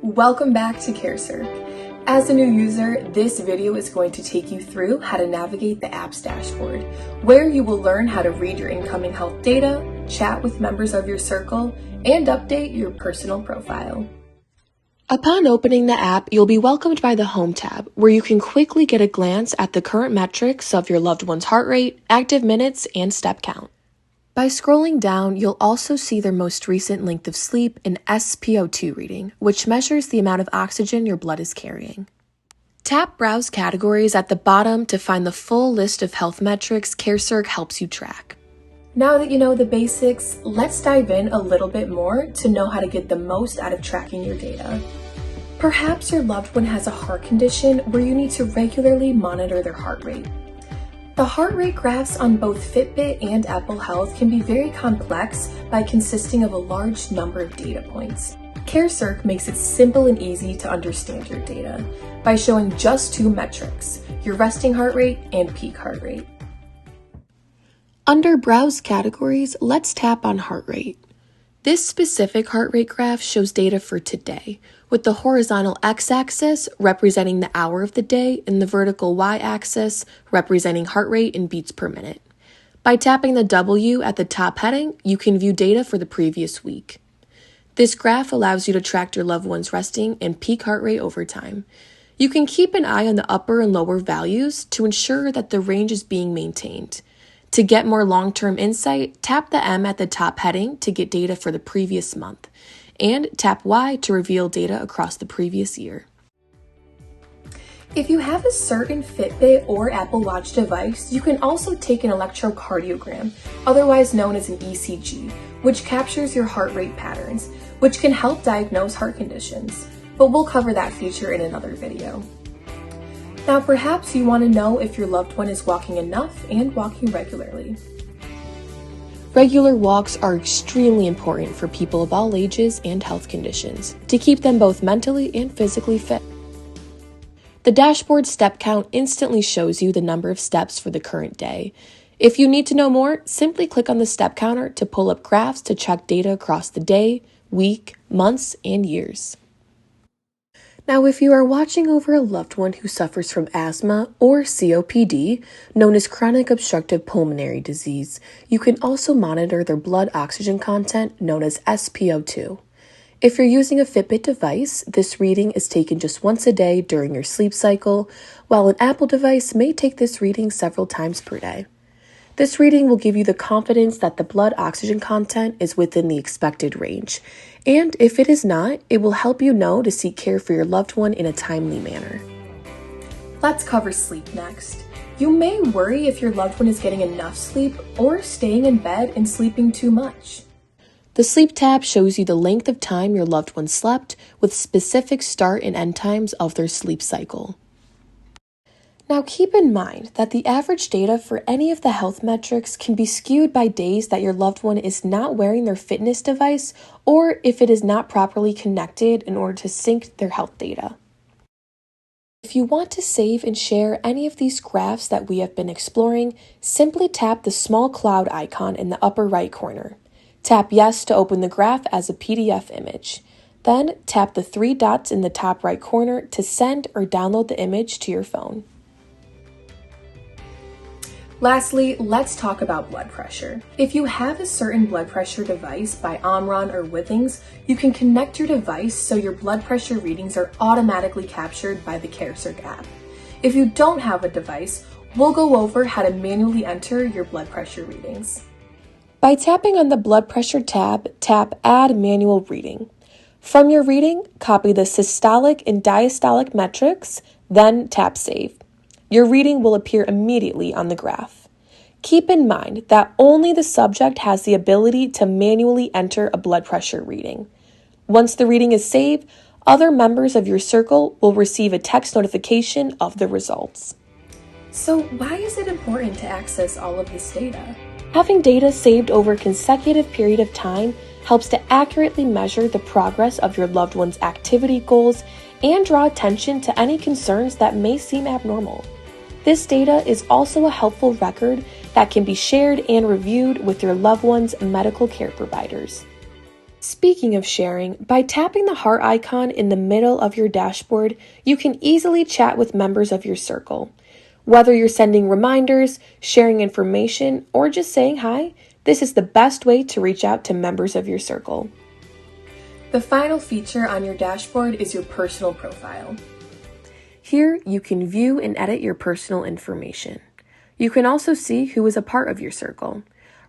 Welcome back to Karecirc. As a new user, this video is going to take you through how to navigate the app's dashboard, where you will learn how to read your incoming health data, chat with members of your circle, and update your personal profile. Upon opening the app, you'll be welcomed by the Home tab, where you can quickly get a glance at the current metrics of your loved one's heart rate, active minutes, and step count. By scrolling down, you'll also see their most recent length of sleep and SpO2 reading, which measures the amount of oxygen your blood is carrying. Tap Browse Categories at the bottom to find the full list of health metrics Karecirc helps you track. Now that you know the basics, let's dive in a little bit more to know how to get the most out of tracking your data. Perhaps your loved one has a heart condition where you need to regularly monitor their heart rate. The heart rate graphs on both Fitbit and Apple Health can be very complex by consisting of a large number of data points. Karecirc makes it simple and easy to understand your data by showing just two metrics, your resting heart rate and peak heart rate. Under Browse Categories, let's tap on Heart Rate. This specific heart rate graph shows data for today, with the horizontal x-axis representing the hour of the day and the vertical y-axis representing heart rate in beats per minute. By tapping the W at the top heading, you can view data for the previous week. This graph allows you to track your loved one's resting and peak heart rate over time. You can keep an eye on the upper and lower values to ensure that the range is being maintained. To get more long-term insight, tap the M at the top heading to get data for the previous month, and tap Y to reveal data across the previous year. If you have a certain Fitbit or Apple Watch device, you can also take an electrocardiogram, otherwise known as an ECG, which captures your heart rate patterns, which can help diagnose heart conditions, but we'll cover that feature in another video. Now, perhaps you want to know if your loved one is walking enough and walking regularly. Regular walks are extremely important for people of all ages and health conditions to keep them both mentally and physically fit. The dashboard step count instantly shows you the number of steps for the current day. If you need to know more, simply click on the step counter to pull up graphs to check data across the day, week, months, and years. Now, if you are watching over a loved one who suffers from asthma or COPD, known as chronic obstructive pulmonary disease, you can also monitor their blood oxygen content, known as SpO2. If you're using a Fitbit device, this reading is taken just once a day during your sleep cycle, while an Apple device may take this reading several times per day. This reading will give you the confidence that the blood oxygen content is within the expected range, and if it is not, it will help you know to seek care for your loved one in a timely manner. Let's cover sleep next. You may worry if your loved one is getting enough sleep or staying in bed and sleeping too much. The Sleep tab shows you the length of time your loved one slept with specific start and end times of their sleep cycle. Now keep in mind that the average data for any of the health metrics can be skewed by days that your loved one is not wearing their fitness device or if it is not properly connected in order to sync their health data. If you want to save and share any of these graphs that we have been exploring, simply tap the small cloud icon in the upper right corner. Tap Yes to open the graph as a PDF image. Then tap the three dots in the top right corner to send or download the image to your phone. Lastly, let's talk about blood pressure. If you have a certain blood pressure device by Omron or Withings, you can connect your device so your blood pressure readings are automatically captured by the Karecirc app. If you don't have a device, we'll go over how to manually enter your blood pressure readings. By tapping on the blood pressure tab, tap Add Manual Reading. From your reading, copy the systolic and diastolic metrics, then tap Save. Your reading will appear immediately on the graph. Keep in mind that only the subject has the ability to manually enter a blood pressure reading. Once the reading is saved, other members of your circle will receive a text notification of the results. So why is it important to access all of this data? Having data saved over a consecutive period of time helps to accurately measure the progress of your loved one's activity goals and draw attention to any concerns that may seem abnormal. This data is also a helpful record that can be shared and reviewed with your loved one's medical care providers. Speaking of sharing, by tapping the heart icon in the middle of your dashboard, you can easily chat with members of your circle. Whether you're sending reminders, sharing information, or just saying hi, this is the best way to reach out to members of your circle. The final feature on your dashboard is your personal profile. Here, you can view and edit your personal information. You can also see who is a part of your circle.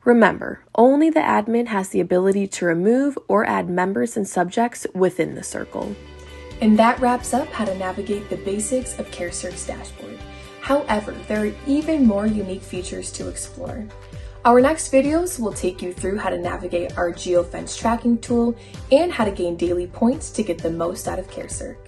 Remember, only the admin has the ability to remove or add members and subjects within the circle. And that wraps up how to navigate the basics of Karecirc's dashboard. However, there are even more unique features to explore. Our next videos will take you through how to navigate our geofence tracking tool and how to gain daily points to get the most out of Karecirc.